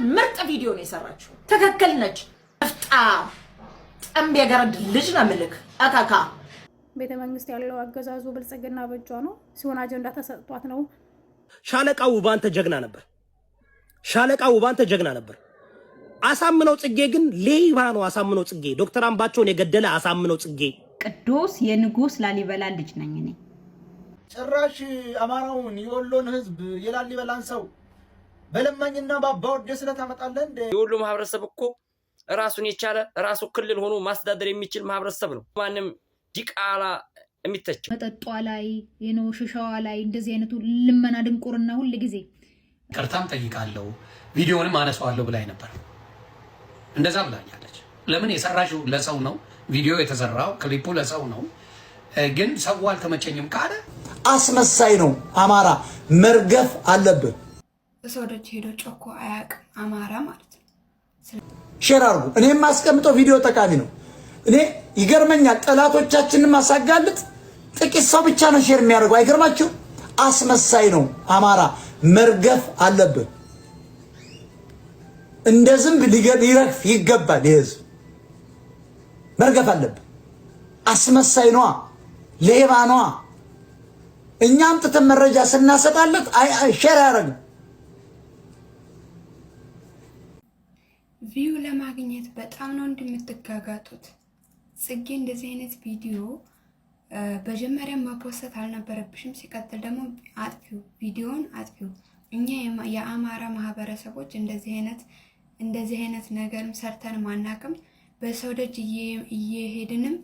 ምርጥ ቪዲዮ ነው የሰራችው። ትክክል ነች። ፍጣ ጥምብ የገረድ ልጅ ነው ምልክ አካካ ቤተ መንግስት ያለው አገዛዙ ብልጽግና በእጇ ነው ሲሆን አጀንዳ ተሰጥቷት ነው። ሻለቃ ውባንተ ጀግና ነበር። ሻለቃ ውባንተ ጀግና ነበር። አሳምነው ጽጌ ግን ሌባ ነው። አሳምነው ጽጌ ዶክተር አምባቸውን የገደለ አሳምነው ጽጌ ቅዱስ የንጉስ ላሊበላ ልጅ ነኝ እኔ። ጭራሽ አማራውን የወሎን ህዝብ የላሊበላን ሰው በለማኝና ባባወደ ስለታመጣለህ እንደ የሁሉ ማህበረሰብ እኮ ራሱን የቻለ ራሱ ክልል ሆኖ ማስተዳደር የሚችል ማህበረሰብ ነው። ማንም ዲቃላ የሚተቸው መጠጧ ላይ የነው ሽሻዋ ላይ እንደዚህ አይነቱ ልመና ድንቁርና ሁሉ ጊዜ ቅርታም ጠይቃለሁ ቪዲዮንም አነሳዋለሁ ብላኝ ነበር። እንደዛ ብላኛለች። ለምን የሰራሽው ለሰው ነው፣ ቪዲዮ የተሰራው ክሊፑ ለሰው ነው። ግን ሰው አልተመቸኝም ካለ አስመሳይ ነው። አማራ መርገፍ አለብን። ሰው ደጅ ሄዶ ጮኮ አያውቅም አማራ ማለት ነው። ሼር አድርጉ። እኔም ማስቀምጠው ቪዲዮ ጠቃሚ ነው። እኔ ይገርመኛል። ጠላቶቻችንን ማሳጋልጥ ጥቂት ሰው ብቻ ነው ሼር የሚያደርገው። አይገርማችሁ? አስመሳይ ነው። አማራ መርገፍ አለብን። እንደ ዝንብ ሊረግፍ ይገባል። ይህዝብ መርገፍ አለብን። አስመሳይ ነዋ፣ ሌባ ነዋ። እኛ አምጥተን መረጃ ስናሰጣለት ሼር አያደርግም። ቪው ለማግኘት በጣም ነው እንደምትጋጋጡት። ጽጌ እንደዚህ አይነት ቪዲዮ በመጀመሪያ ማፖስት አልነበረብሽም። ሲቀጥል ደግሞ አጥፊው ቪዲዮን አጥፊው። እኛ የአማራ ማህበረሰቦች እንደዚህ አይነት ነገርም ሰርተን ማናቅም። በሰው ደጅ እየሄድንም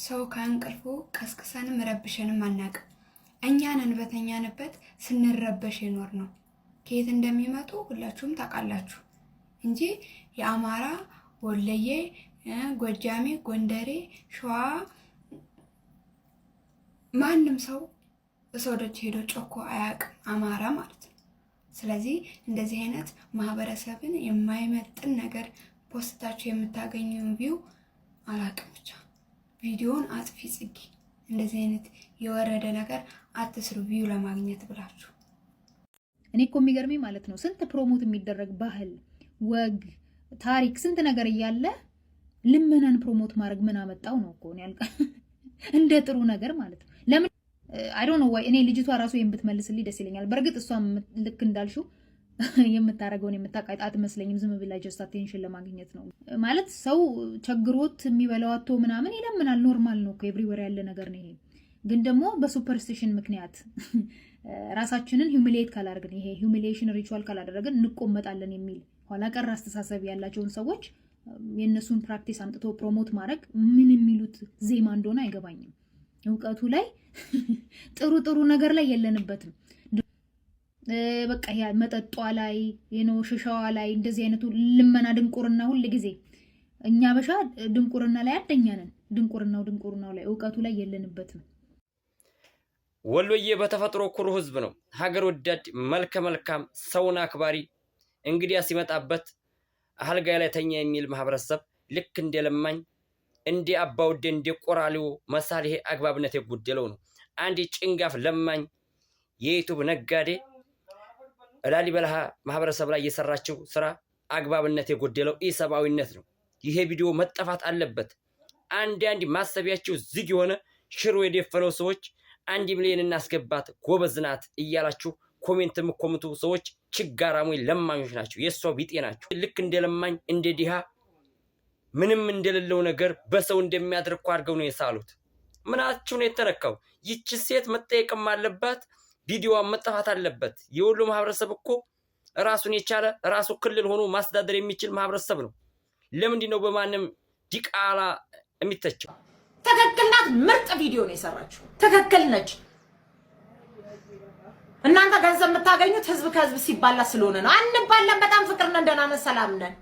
ሰው ከእንቅልፉ ቀስቅሰንም ረብሸንም አናቅም። እኛንን በተኛንበት ስንረበሽ ይኖር ነው። ከየት እንደሚመጡ ሁላችሁም ታውቃላችሁ እንጂ የአማራ ወለዬ፣ ጎጃሜ፣ ጎንደሬ፣ ሸዋ ማንም ሰው ሰው ደጅ ሄዶ ጮኮ አያውቅም አማራ ማለት ነው። ስለዚህ እንደዚህ አይነት ማህበረሰብን የማይመጥን ነገር ፖስታችሁ የምታገኙን ቪው አላቅም። ብቻ ቪዲዮን አጥፊ ጽጌ። እንደዚህ አይነት የወረደ ነገር አትስሩ ቪው ለማግኘት ብላችሁ። እኔ እኮ የሚገርመኝ ማለት ነው ስንት ፕሮሞት የሚደረግ ባህል፣ ወግ፣ ታሪክ ስንት ነገር እያለ ልመናን ፕሮሞት ማድረግ ምን አመጣው ነው እኮ ያልቃ እንደ ጥሩ ነገር ማለት ነው። ለምን አይ ዶንት ኖ ዋይ። እኔ ልጅቷ ራሱ የምትመልስልኝ ደስ ይለኛል። በርግጥ እሷም ልክ እንዳልሽው የምታረገውን የምታቃጣ አትመስለኝም። ዝም ብላ ጀስት አቴንሽን ለማግኘት ነው ማለት። ሰው ቸግሮት የሚበላው አጥቶ ምናምን ይለምናል። ኖርማል ነው እኮ ኤቭሪዌር ያለ ነገር ነው ይሄ። ግን ደግሞ በሱፐርስቲሽን ምክንያት ራሳችንን ሂዩሚሌት ካላደረግን፣ ይሄ ሂዩሚሌሽን ሪቹዋል ካላደረግን እንቆመጣለን የሚል ኋላ ቀር አስተሳሰብ ያላቸውን ሰዎች የነሱን ፕራክቲስ አምጥቶ ፕሮሞት ማድረግ ምን የሚሉት ዜማ እንደሆነ አይገባኝም። እውቀቱ ላይ ጥሩ ነገር ላይ የለንበትም። በቃ ያ መጠጧ ላይ የነው ሽሻዋ ላይ እንደዚህ አይነቱ ልመና ድንቁርና ሁሉ ጊዜ እኛ በሻ ድንቁርና ላይ አደኛ ነን። ድንቁርናው ላይ እውቀቱ ላይ የለንበትም። ወሎዬ በተፈጥሮ ኩሩ ህዝብ ነው። ሀገር ወዳድ፣ መልካም፣ ሰውን አክባሪ። እንግዲያ ሲመጣበት አልጋ ላይ ተኛ የሚል ማህበረሰብ ልክ እንደለማኝ እንደ አባውዴ እንደ ቆራሊው መሳሊህ አግባብነት የጎደለው ነው። አንድ ጭንጋፍ ለማኝ የዩቲዩብ ነጋዴ ላሊበላ ማህበረሰብ ላይ የሰራችው ስራ አግባብነት የጎደለው ኢሰባዊነት ነው። ይሄ ቪዲዮ መጠፋት አለበት። አንድ ማሰቢያቸው ዝግ የሆነ ሽሮ የደፈነው ሰዎች 1 ሚሊዮን እናስገባት ጎበዝናት እያላችሁ ኮሜንት የምትኮምቱ ሰዎች ችጋራሞች ለማኞች ናቸው። የሷ ቢጤ ናቸው። ልክ እንደለማኝ እንደ ዲሃ ምንም እንደሌለው ነገር በሰው እንደሚያድርኩ አድርገው ነው የሳሉት። ምናችሁ ነው የተነካው? ይቺ ሴት መጠየቅም አለባት። ቪዲዮዋ መጠፋት አለበት። የሁሉ ማህበረሰብ እኮ ራሱን የቻለ ራሱ ክልል ሆኖ ማስተዳደር የሚችል ማህበረሰብ ነው። ለምንድን ነው በማንም ዲቃላ የሚተቸው? ትክክል ናት። ምርጥ ቪዲዮ ነው የሰራችው። ትክክል ነች። እናንተ ገንዘብ የምታገኙት ህዝብ ከህዝብ ሲባላ ስለሆነ ነው። አንባለን። በጣም ፍቅር ነን፣ ደህና ነን፣ ሰላም ነን።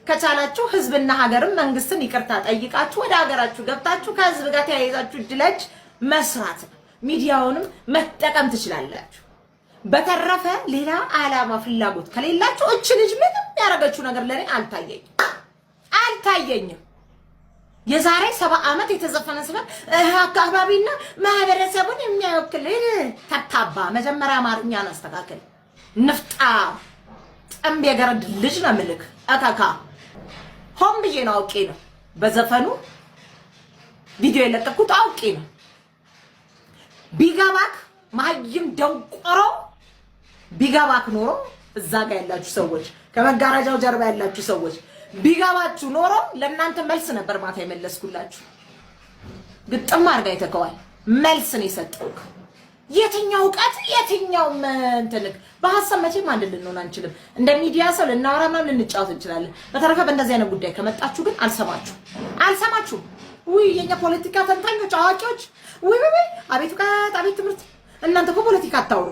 ከቻላችሁ ህዝብና ሀገርም መንግስትን ይቅርታ ጠይቃችሁ ወደ ሀገራችሁ ገብታችሁ ከህዝብ ጋር ተያይዛችሁ ድለጅ መስራት ሚዲያውንም መጠቀም ትችላላችሁ። በተረፈ ሌላ ዓላማ ፍላጎት ከሌላችሁ እቺ ልጅ ምንም ያረጋችሁ ነገር ለኔ አልታየኝም። የዛሬ 70 ዓመት የተዘፈነ ስበት አካባቢና ማህበረሰቡን የሚያወክል ተታባ። መጀመሪያ አማርኛን አስተካክል። ንፍጣ ጥምብ የገረድ ልጅ ነው ምልክ አካካ ሆም ብዬ ነው አውቄ ነው በዘፈኑ ቪዲዮ የለቀኩት አውቄ ነው ቢጋባክ ማይም ደንቆሮ ቢጋባክ ኖሮ እዛ ጋር ያላችሁ ሰዎች ከመጋረጃው ጀርባ ያላችሁ ሰዎች ቢጋባችሁ ኖሮ ለእናንተ መልስ ነበር ማታ የመለስኩላችሁ ግጥም አርጋ ይተከዋል መልስ ነው የሰጠውክ የትኛው ቃት የትኛው እንትልክ በሐሳብ መቼም አንድ ልንሆን አንችልም እንደ ሚዲያ ሰው ልናወራና ልንጫወት እንችላለን በተረፈ በእንደዚህ አይነት ጉዳይ ከመጣችሁ ግን አልሰማችሁ ውይ የኛ ፖለቲካ ተንታኞች አዋቂዎች ውይ አቤት ቃት አቤት ትምህርት እናንተ እኮ ፖለቲካ አታውሩ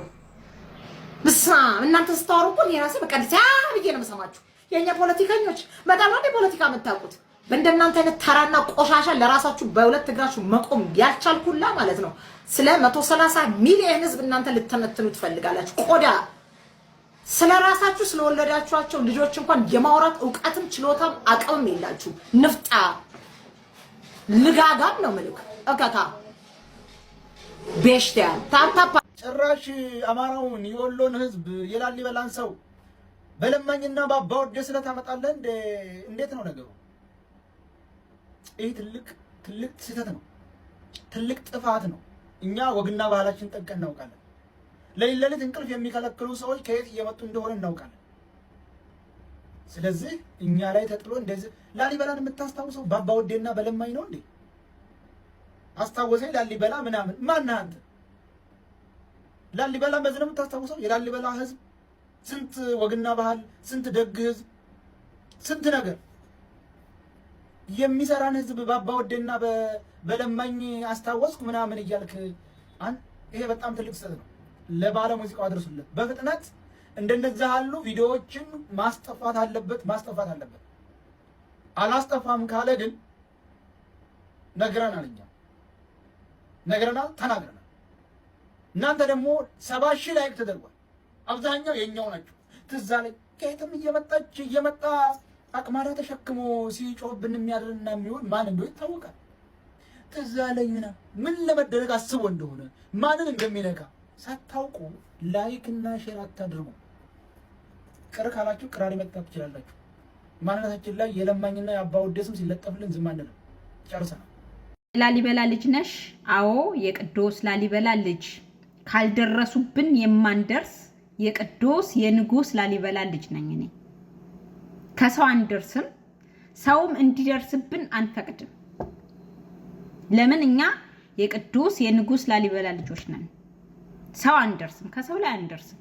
ብሳ እናንተ ስታወሩ እኮ የራሴ በቀድሳ ብዬ ነው የምሰማችሁ የኛ ፖለቲከኞች በጣም ነው ፖለቲካ የምታውቁት በእንደናንተ አይነት ተራና ቆሻሻ ለራሳችሁ በሁለት እግራችሁ መቆም ያልቻልኩላ ማለት ነው ስለ 130 ሚሊዮን ህዝብ እናንተ ልትተነትኑ ትፈልጋላችሁ ቆዳ ስለራሳችሁ ስለወለዳችኋቸው ልጆች እንኳን የማውራት ዕውቀትም ችሎታም አቅምም የላችሁ ንፍጣ ልጋጋም ነው መልክ አካካ ቤሽቲያ ታንታፓ ጭራሽ አማራውን የወሎን ህዝብ የላሊበላን ሰው በለማኝና ባባወደ ስለታመጣለህ እንዴት ነው ነገሩ ይሄ ትልቅ ስህተት ነው ትልቅ ጥፋት ነው እኛ ወግና ባህላችን ጠንቀን እናውቃለን ለሌሊት እንቅልፍ የሚከለክሉ ሰዎች ከየት እየመጡ እንደሆነ እናውቃለን ስለዚህ እኛ ላይ ተጥሎ እንደዚህ ላሊበላን የምታስታውሰው ባባወደና በለማኝ ነው እንዴ አስታወሰኝ ላሊበላ ምናምን ማን አንተ ላሊበላ በዝነው የምታስታውሰው የላሊበላ ህዝብ ስንት ወግና ባህል ስንት ደግ ህዝብ ስንት ነገር የሚሰራን ህዝብ ባባወደና በለማኝ አስታወስኩ ምናምን እያልክ ይሄ በጣም ትልቅ ስህተት ነው ለባለ ሙዚቃው አድርሱለት በፍጥነት እንደነዛ ያሉ ቪዲዮዎችን ማስጠፋት አለበት አላስጠፋም ካለ ግን ነግረናል ተናግረናል እናንተ ደግሞ 70,000 ላይክ ተደርጓል አብዛኛው የኛው ናቸው ትዝ አለኝ ከየትም እየመጣ አቅማዳ ተሸክሞ ሲጮህብን የሚያድርና የሚሆን ማን እንደሆነ ይታወቃል ትዝ አለኝና ምን ለመደረግ አስቦ እንደሆነ ማንን እንደሚነካ ሳታውቁ ላይክ እና ሼር አታድርጉ ቅር ካላችሁ ቅራሪ መጣት ትችላላችሁ ማንነታችን ላይ የለማኝና ያባወደስም ሲለጠፍልን ዝም አንልም ጨርሰናል ላሊበላ ልጅ ነሽ አዎ የቅዱስ ላሊበላ ልጅ ካልደረሱብን የማንደርስ የቅዱስ የንጉስ ላሊበላ ልጅ ነኝ እኔ ከሰው አንደርስም ሰውም እንዲደርስብን አንፈቅድም ለምን እኛ የቅዱስ የንጉስ ላሊበላ ልጆች ነን ሰው አንደርስም ከሰው ላይ አንደርስም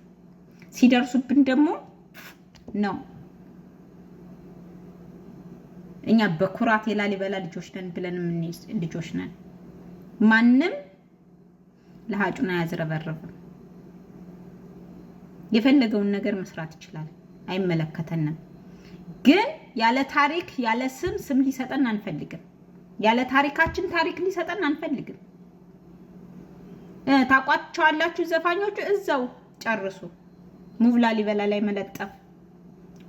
ሲደርሱብን ደግሞ ነው እኛ በኩራት የላሊበላ ልጆች ነን ብለን ምን ልጆች ነን ማንንም ለሃጩና ያዝረበረበ የፈለገውን ነገር መስራት ይችላል አይመለከተንም ግን ያለ ታሪክ ያለ ስም ሊሰጠን አንፈልግም ያለ ታሪካችን ታሪክ ሊሰጠን አንፈልግም ታቋጫላችሁ ዘፋኞቹ እዛው ጨርሱ ሙቭ ላሊበላ ላይ መለጠፍ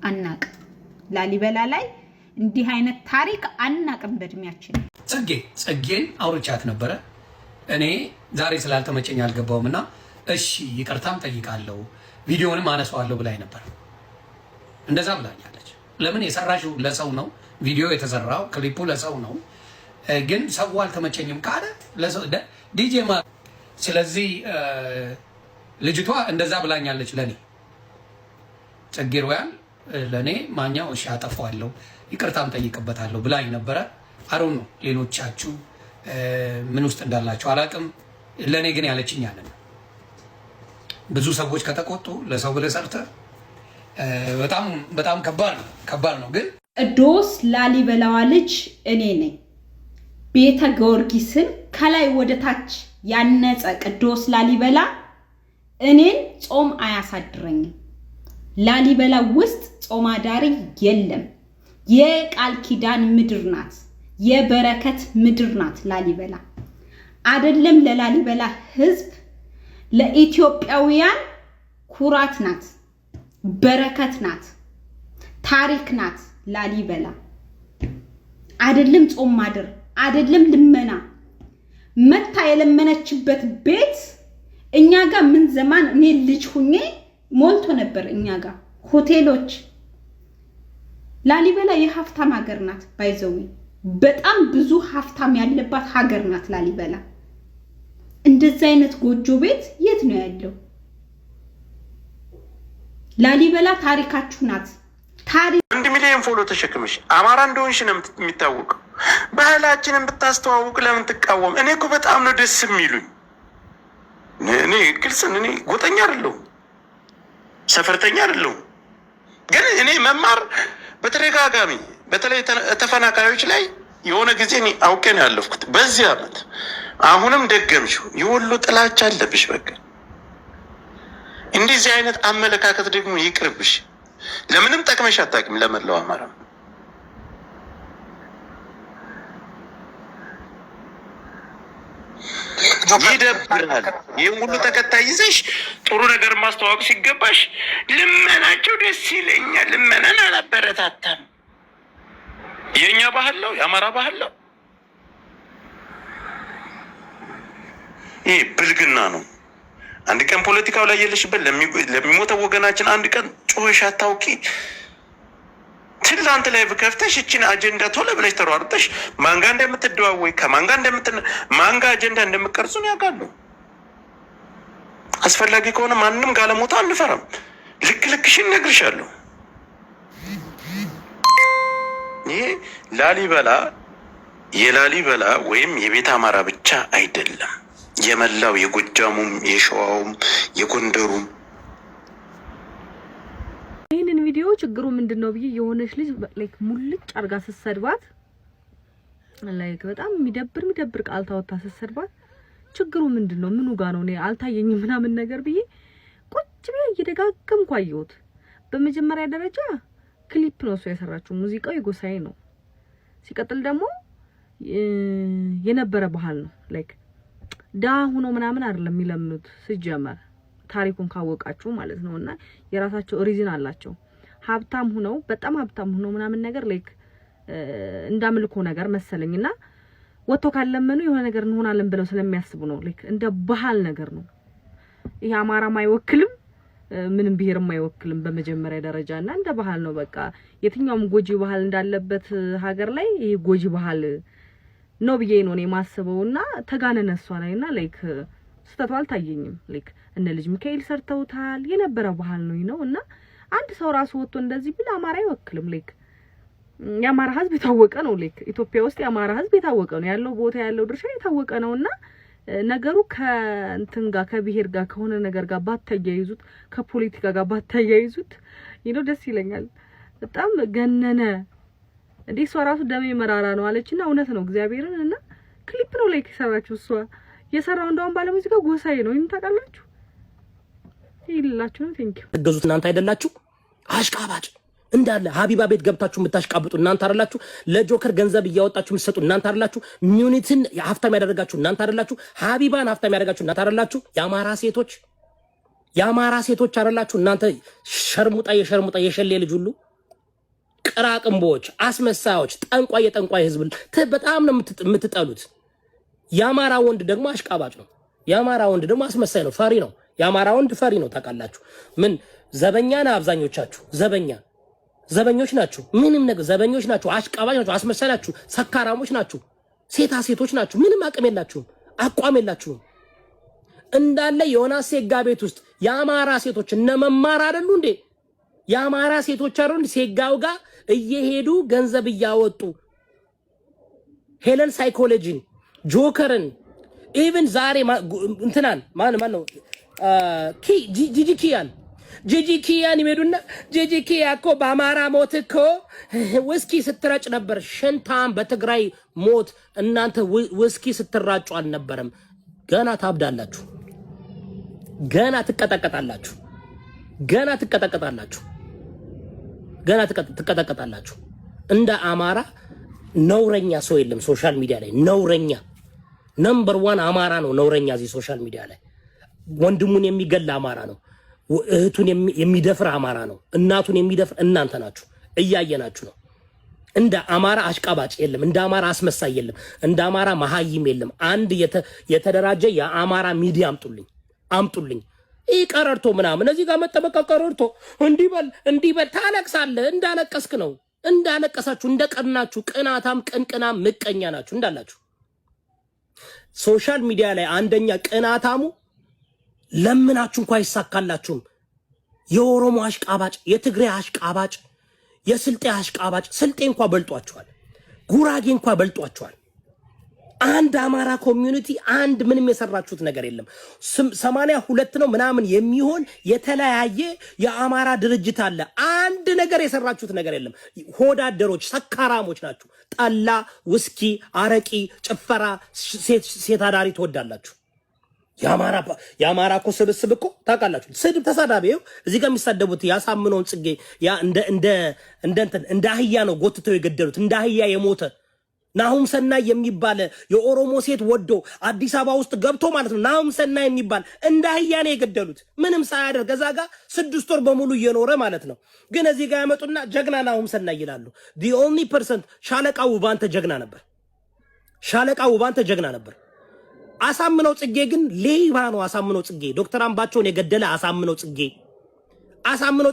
አናቅ ላሊበላ ላይ እንዲህ አይነት ታሪክ አናቅም በእድሜያችን ጽጌን አውርቻት ነበረ እኔ ዛሬ ስላልተመቸኝ አልገባውምና እሺ ይቅርታም ጠይቃለሁ ቪዲዮንም አነሳዋለሁ ብላኝ ነበር እንደዛ ብላኛለች ለምን የሰራሽው ለሰው ነው ቪዲዮ የተሰራው ክሊፑ ለሰው ነው ግን ሰው አልተመቸኝም ካለ ለሰው ዲጄ ስለዚህ ልጅቷ እንደዛ ብላኛለች ለኔ ጽጌ ሮያል ለኔ ማኛው እሺ አጠፋዋለሁ ይቅርታም ጠይቅበታለሁ ብላኝ ነበረ አሮን ነው ሌሎቻችሁ ምን ውስጥ እንዳላችሁ አላቅም ለኔ ግን ያለችኝ ያንን ብዙ ሰዎች ከተቆጡ ለሰው ብለህ ሰርተህ በጣም ከባድ ነው ግን ቅዱስ ላሊበላዋ ልጅ እኔ ነኝ ቤተ ጊዮርጊስን ከላይ ወደ ታች ያነጸ ቅዱስ ላሊበላ እኔን ጾም አያሳድረኝም ላሊበላ ውስጥ ጾም አዳሪ የለም የቃል ኪዳን ምድር ናት የበረከት ምድር ናት ላሊበላ አይደለም ለላሊበላ ህዝብ ለኢትዮጵያውያን ኩራት ናት በረከት ናት ታሪክ ናት ላሊበላ አይደለም ጾም ማድር አይደለም ልመና መታ የለመነችበት ቤት እኛ ጋር ምን ዘማን እኔ ልጅ ሁኜ ሞልቶ ነበር እኛ ጋር ሆቴሎች። ላሊበላ የሀብታም ሀገር ናት። ባይዘዊ በጣም ብዙ ሀብታም ያለባት ሀገር ናት ላሊበላ። እንደዚህ አይነት ጎጆ ቤት የት ነው ያለው? ላሊበላ ታሪካችሁ ናት። ታሪክ 1 ሚሊዮን ፎሎ ተሸክመሽ አማራ እንደሆንሽ ነው የሚታወቀው። ባህላችንን ብታስተዋውቅ ለምን ትቃወም? እኔ እኮ በጣም ነው ደስ የሚሉኝ። እኔ ግልጽ እኔ ጎጠኛ አይደለሁም፣ ሰፈርተኛ አይደለሁም። ግን እኔ መማር በተደጋጋሚ በተለይ ተፈናቃዮች ላይ የሆነ ጊዜ እኔ አውቄ ነው ያለፍኩት። በዚህ ዓመት አሁንም ደገምሽው። የወሎ ጥላቻ አለብሽ። በቃ እንደዚህ አይነት አመለካከት ደግሞ ይቅርብሽ። ለምንም ጠቅመሽ አታውቂም ለመላው አማራ። ይደብራል። ይህን ሁሉ ተከታይ ይዘሽ ጥሩ ነገር ማስተዋወቅ ሲገባሽ ልመናቸው ደስ ይለኛል። ልመናን አላበረታታም። የእኛ ባህል ነው፣ የአማራ ባህል ነው። ይህ ብልግና ነው። አንድ ቀን ፖለቲካው ላይ የለሽበት ለሚሞተው ወገናችን አንድ ቀን ጮኸሽ አታውቂ። ትላንት ላይ ብከፍተሽ እችን አጀንዳ ቶሎ ብለሽ ተሯርጠሽ ማንጋ እንደምትደዋወይ ከማንጋ ማንጋ አጀንዳ እንደምትቀርጹን ያውቃሉ። አስፈላጊ ከሆነ ማንም ጋለሞታ አንፈራም። ልክ ልክሽን እነግርሻለሁ። ይሄ ላሊበላ የላሊበላ ወይም የቤት አማራ ብቻ አይደለም፣ የመላው የጎጃሙም የሸዋውም የጎንደሩም። ይህንን ቪዲዮ ችግሩ ምንድነው ብዬ የሆነች ልጅ ላይክ ሙልጭ አርጋ ስትሰድባት ላይክ በጣም የሚደብር ቃል ታወጣ ስትሰድባት ችግሩ ምንድነው ምኑ ጋር ነው እኔ አልታየኝም ምናምን ነገር ብዬ ቁጭ ብዬ እየደጋገምኩ አየሁት። በመጀመሪያ ደረጃ ክሊፕ ነው እሱ የሰራችው፣ ሙዚቃው የጎሳዬ ነው። ሲቀጥል ደግሞ የነበረ ባህል ነው። ላይክ ዳ ሆኖ ምናምን አይደለም የሚለምኑት ሲጀመር ታሪኩን ካወቃችሁ ማለት ነውና የራሳቸው ሪዝን አላቸው። ሀብታም ሆነው በጣም ሀብታም ሆነው ምናምን ነገር ላይክ እንዳምልኮ ነገር መሰለኝና ወጥቶ ካለመኑ የሆነ ነገር እንሆናለን ብለው ስለሚያስቡ ነው። ላይክ እንደ ባህል ነገር ነው። ይሄ አማራም አይወክልም ምንም ብሄርም አይወክልም በመጀመሪያ ደረጃና እንደ ባህል ነው። በቃ የትኛውም ጎጂ ባህል እንዳለበት ሀገር ላይ ይሄ ጎጂ ባህል ነው ብዬ ነው እኔ ማስበውና ተጋነነ እሷ ላይና ላይክ ስተቷ አልታየኝም። ላይክ እነ ልጅ ሚካኤል ሰርተውታል። የነበረ ባህል ነው እና አንድ ሰው ራሱ ወጥቶ እንደዚህ ቢል አማራ አይወክልም። ላይክ የአማራ ህዝብ የታወቀ ነው። ላይክ ኢትዮጵያ ውስጥ የአማራ ህዝብ የታወቀ ነው፣ ያለው ቦታ ያለው ድርሻ የታወቀ ነውና ነገሩ ከእንትን ጋር ከብሄር ጋር ከሆነ ነገር ጋር ባታያይዙት ከፖለቲካ ጋር ባታያይዙት ደስ ይለኛል። በጣም ገነነ እንዴ እሷ ራሱ ደሜ መራራ ነው አለችና እውነት ነው እግዚአብሔርን። እና ክሊፕ ነው ላይክ የሰራችው እሷ የሰራው እንደውም ባለሙዚቃው ጎሳዬ ነው። ይሄን ታውቃላችሁ ይላችሁ ነው። ቴንኪው ተገዙት እናንተ አይደላችሁ። አሽቃባጭ እንዳለ ሀቢባ ቤት ገብታችሁ የምታሽቃብጡ እናንተ አይደላችሁ። ለጆከር ገንዘብ እያወጣችሁ የምትሰጡ እናንተ አይደላችሁ። ሚዩኒቲን ሀብታም ያደረጋችሁ እናንተ አይደላችሁ። ሀቢባን ሀብታም ያደረጋችሁ እናንተ አይደላችሁ። የአማራ ሴቶች አይደላችሁ እናንተ። የሸርሙጣ የሸሌ ልጅ ሁሉ ቅራቅንቦች፣ አስመሳዮች፣ የጠንቋይ ህዝብ በጣም ነው የምትጠሉት። የአማራ ወንድ ደግሞ አሽቃባጭ ነው። የአማራ ወንድ ደግሞ አስመሳይ ነው፣ ፈሪ ነው። የአማራ ወንድ ፈሪ ነው ታውቃላችሁ። ምን ዘበኛ ነው አብዛኞቻችሁ፣ ዘበኞች ናችሁ። ምንም ነገር ዘበኞች ናችሁ፣ አሽቃባጭ ናችሁ፣ አስመሳይ ናችሁ፣ ሰካራሞች ናችሁ፣ ሴቶች ናችሁ። ምንም አቅም የላችሁም፣ አቋም የላችሁም። እንዳለ ዮናስ ሴጋ ቤት ውስጥ የአማራ ሴቶች እነመማር አይደሉ እንዴ? የአማራ ሴቶች አይደሉ እንዴ? ሴጋው ጋር እየሄዱ ገንዘብ እያወጡ ሄለን ሳይኮሎጂን ጆከርን ኢቭን ዛሬ እንትናን ማን ነው ጂጂ ኪያን ይሄዱና ጂጂ ኪያ እኮ በአማራ ሞት እኮ ውስኪ ስትረጭ ነበር። ሽንታም በትግራይ ሞት እናንተ ውስኪ ስትራጩ አልነበረም? ገና ታብዳላችሁ፣ ገና ትቀጠቀጣላችሁ፣ ገና ትቀጠቀጣላችሁ። እንደ አማራ ነውረኛ ሰው የለም ሶሻል ሚዲያ ላይ። ነውረኛ ነምበር 1 አማራ ነው ነውረኛ። እዚህ ሶሻል ሚዲያ ላይ ወንድሙን የሚገል አማራ ነው፣ እህቱን የሚደፍር አማራ ነው፣ እናቱን የሚደፍር እናንተ ናችሁ። እያየናችሁ ነው። እንደ አማራ አሽቃባጭ የለም፣ እንደ አማራ አስመሳይ የለም፣ እንደ አማራ መሀይም የለም። አንድ የተደራጀ የአማራ ሚዲያ አምጡልኝ። ይህ ቀረርቶ ምናምን እዚህ ጋር መጠበቃ ቀረርቶ እንዲበል ታለቅሳለህ። እንዳለቀስክ ነው እንዳለቀሳችሁ እንደቀናችሁ ቅናታም ቅንቅናም ምቀኛ ናችሁ እንዳላችሁ ሶሻል ሚዲያ ላይ አንደኛ ቅናታሙ ለምናችሁ እንኳን አይሳካላችሁም። የኦሮሞ አሽቃባጭ፣ የትግሬ አሽቃባጭ፣ የስልጤ አሽቃባጭ ስልጤ እንኳን በልጧቸዋል። ጉራጌ እንኳን በልጧቸዋል። አንድ አማራ ኮሚዩኒቲ አንድ ምንም የሰራችሁት ነገር የለም። 82 ነው ምናምን የሚሆን የተለያየ የአማራ ድርጅት አለ። አንድ ነገር የሰራችሁት ነገር የለም። ሆዳደሮች ሰካራሞች ናችሁ። ጠላ፣ ውስኪ፣ አረቂ፣ ጭፈራ፣ ሴት አዳሪ ትወዳላችሁ። የአማራ እኮ ስብስብ እኮ ታውቃላችሁ። ስድብ ተሳዳቢ ይኸው እዚህ ጋር የሚሳደቡት ያሳምነውን ጽጌ እንደ አህያ ነው ጎትተው የገደሉት። እንደ አህያ የሞተ ናሁም ሰናይ የሚባል የኦሮሞ ሴት ወዶ አዲስ አበባ ውስጥ ገብቶ ማለት ነው። ናሁም ሰናይ የሚባል እንደ አህያ ነው የገደሉት ምንም ሳያደርግ እዛ ጋር 6 ወር በሙሉ እየኖረ ማለት ነው። ግን እዚህ ጋር ያመጡና ጀግና ናሁም ሰናይ ይላሉ። the only person ሻለቃ ውባንተ ጀግና ነበር። ሻለቃ ውባንተ ጀግና ነበር። አሳምነው ጽጌ ግን ሌባ ነው። አሳምነው ጽጌ ዶክተር አምባቸውን የገደለ አሳምነው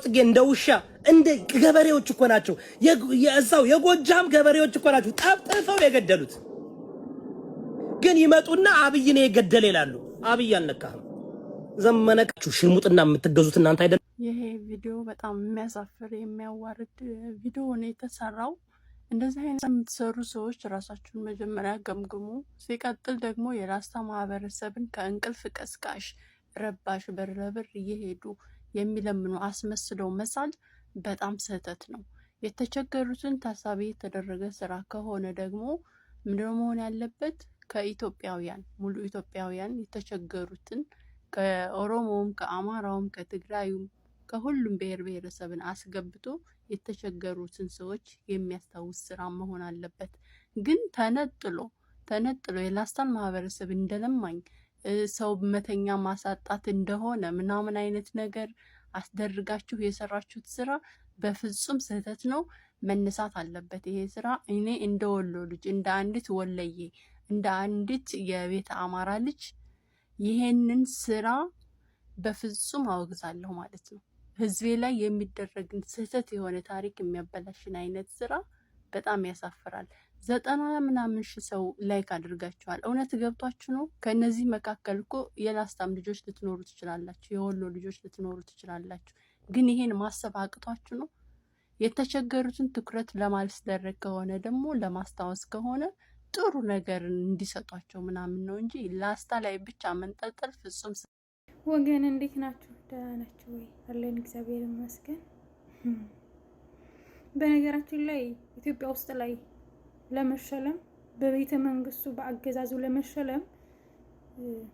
ጽጌ እንደ ውሻ እንደ ገበሬዎች እኮ ናቸው። የዛው የጎጃም ገበሬዎች እኮ ናቸው ጠፍጥፈው የገደሉት። ግን ይመጡና አብይ ነው የገደለ ይላሉ። አብይ አልነካህም። ዘመነካችሁ ሽሙጥና የምትገዙት እናንተ አይደል? ይሄ ቪዲዮ በጣም የሚያሳፍር የሚያዋርድ ቪዲዮ ነው የተሰራው። እንደዚህ አይነት የምትሰሩ ሰዎች ራሳችሁን መጀመሪያ ገምግሙ። ሲቀጥል ደግሞ የራስታ ማህበረሰብን ከእንቅልፍ ቀስቃሽ ረባሽ በር ለበር እየሄዱ የሚለምኑ አስመስለው መሳል በጣም ስህተት ነው። የተቸገሩትን ታሳቢ የተደረገ ስራ ከሆነ ደግሞ ምንድነው መሆን ያለበት? ከኢትዮጵያውያን ሙሉ ኢትዮጵያውያን የተቸገሩትን ከኦሮሞውም ከአማራውም ከትግራዩም ከሁሉም ብሔር ብሔረሰብን አስገብቶ የተቸገሩትን ሰዎች የሚያስታውስ ስራ መሆን አለበት። ግን ተነጥሎ የላስታን ማህበረሰብ እንደለማኝ ሰው መተኛ ማሳጣት እንደሆነ ምናምን አይነት ነገር አስደርጋችሁ የሰራችሁት ስራ በፍጹም ስህተት ነው፣ መነሳት አለበት ይሄ ስራ። እኔ እንደ ወሎ ልጅ እንደ አንዲት ወለዬ እንደ አንዲት የቤተ አማራ ልጅ ይሄንን ስራ በፍጹም አወግዛለሁ ማለት ነው። ህዝቤ ላይ የሚደረግን ስህተት የሆነ ታሪክ የሚያበላሽን አይነት ስራ በጣም ያሳፍራል። 90 ምናምን ሺህ ሰው ላይክ አድርጋችኋል። እውነት ገብቷችሁ ነው? ከነዚህ መካከል እኮ የላስታም ልጆች ልትኖሩ ትችላላችሁ፣ የወሎ ልጆች ልትኖሩ ትችላላችሁ። ግን ይሄን ማሰብ አቅቷችሁ ነው? የተቸገሩትን ትኩረት ለማስደረግ ከሆነ ደግሞ ለማስታወስ ከሆነ ጥሩ ነገር እንዲሰጧቸው ምናምን ነው እንጂ ላስታ ላይ ብቻ መንጠልጠል ፍጹም። ወገን እንዴት ናችሁ? ደህና ናችሁ ወይ? አለን እግዚአብሔር ይመስገን። በነገራችን ላይ ኢትዮጵያ ውስጥ ላይ ለመሸለም በቤተ መንግስቱ በአገዛዙ ለመሸለም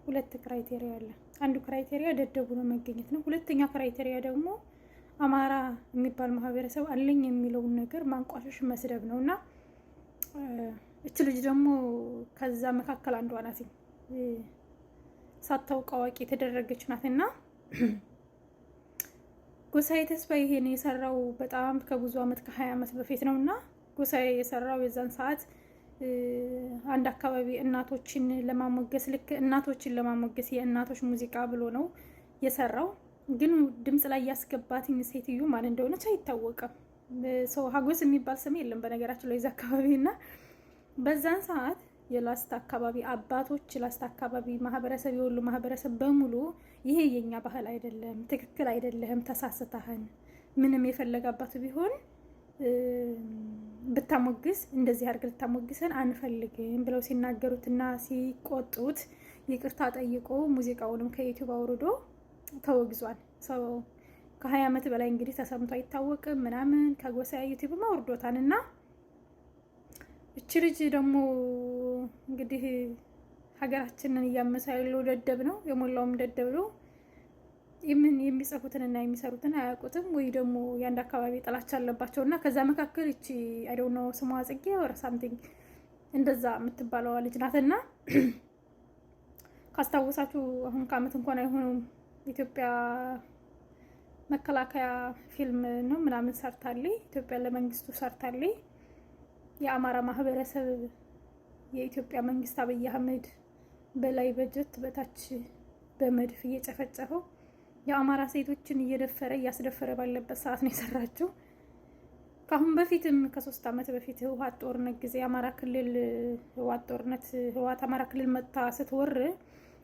2 ክራይቴሪያ አለ። አንዱ ክራይቴሪያ ደደቡ ነው መገኘት ነው። ሁለተኛ ክራይቴሪያ ደግሞ አማራ የሚባል ማህበረሰብ አለኝ የሚለውን ነገር ማንቋሸሽ መስደብ ነውና እች ልጅ ደግሞ ከዛ መካከል አንዷ ናት። ሳታውቅ አዋቂ የተደረገች ናትና ጎሳዬ ተስፋዬ ይሄን የሰራው በጣም ከብዙ አመት ከ20 አመት በፊት ነውና ጎሳዬ የሰራው የዛን ሰዓት አንድ አካባቢ እናቶችን ለማሞገስ ልክ እናቶችን ለማሞገስ የእናቶች ሙዚቃ ብሎ ነው የሰራው። ግን ድምጽ ላይ ያስገባትኝ ሴትዮ ማን እንደሆነች አይታወቅም። ሰው ሀጎስ የሚባል ስም የለም በነገራችን ላይ እዛ አካባቢና በዛን ሰዓት የላስታ አካባቢ አባቶች ላስታ አካባቢ ማህበረሰብ የወሎ ማህበረሰብ በሙሉ ይሄ የኛ ባህል አይደለም፣ ትክክል አይደለም፣ ተሳስተሃን ምንም የፈለገ አባቱ ቢሆን ብታሞግስ እንደዚህ አድርገህ ልታሞግሰን አንፈልግም ብለው ሲናገሩትና ሲቆጡት ይቅርታ ጠይቆ ሙዚቃውንም ከዩቲዩብ አውርዶ ተወግዟል። ሰው ከ20 አመት በላይ እንግዲህ ተሰምቶ አይታወቅም ምናምን ከጎሳዬ ዩቲዩብ አውርዶታልና እቺ ልጅ ደግሞ እንግዲህ ሀገራችንን እያመሰ ያለው ደደብ ነው፣ የሞላውም ደደብ ነው። ምን የሚጽፉትንና የሚሰሩትን አያውቁትም ወይ ደግሞ ያንድ አካባቢ ጥላቻ አለባቸውና ከዛ መካከል እቺ አይ ዶንት ኖ ስሟ ጽጌ or something እንደዛ የምትባለው ልጅ ናትና ካስታወሳችሁ አሁን ከአመት እንኳን አይሆንም ኢትዮጵያ መከላከያ ፊልም ነው ምናምን ሰርታለች። ኢትዮጵያ ለመንግስቱ ሰርታለች። የአማራ ማህበረሰብ የኢትዮጵያ መንግስት አብይ አህመድ በላይ በጀት በታች በመድፍ እየጨፈጨፈው የአማራ ሴቶችን እየደፈረ እያስደፈረ ባለበት ሰዓት ነው የሰራችው። ከአሁን በፊትም ከ3 ዓመት በፊት ህወሓት ጦርነት ጊዜ አማራ ክልል ህወሓት አማራ ክልል መጣ ስትወር